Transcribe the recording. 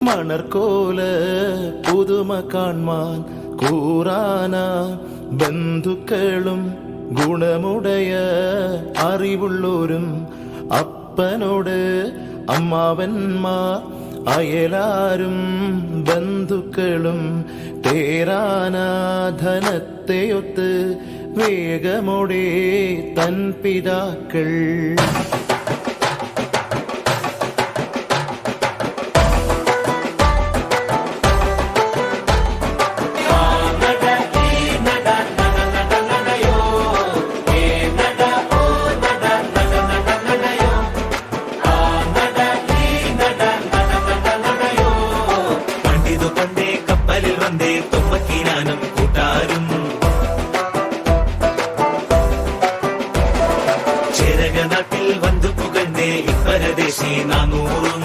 മണർക്കോല പുതുമ കാൺമാൻ കൂറാന ബന്ധുക്കളും ഗുണമുടയ അറിവുള്ളോരും അപ്പനോട് അമ്മാവന്മാർ അയലാരും ബന്ധുക്കളും തേരാനാധനത്തെയൊത്ത് വേഗമോടെ തൻ പിതാക്കൾ നാട്ടിൽ വന്നു പുകഴ്ന്നേ ഇപ്പരദേശി 400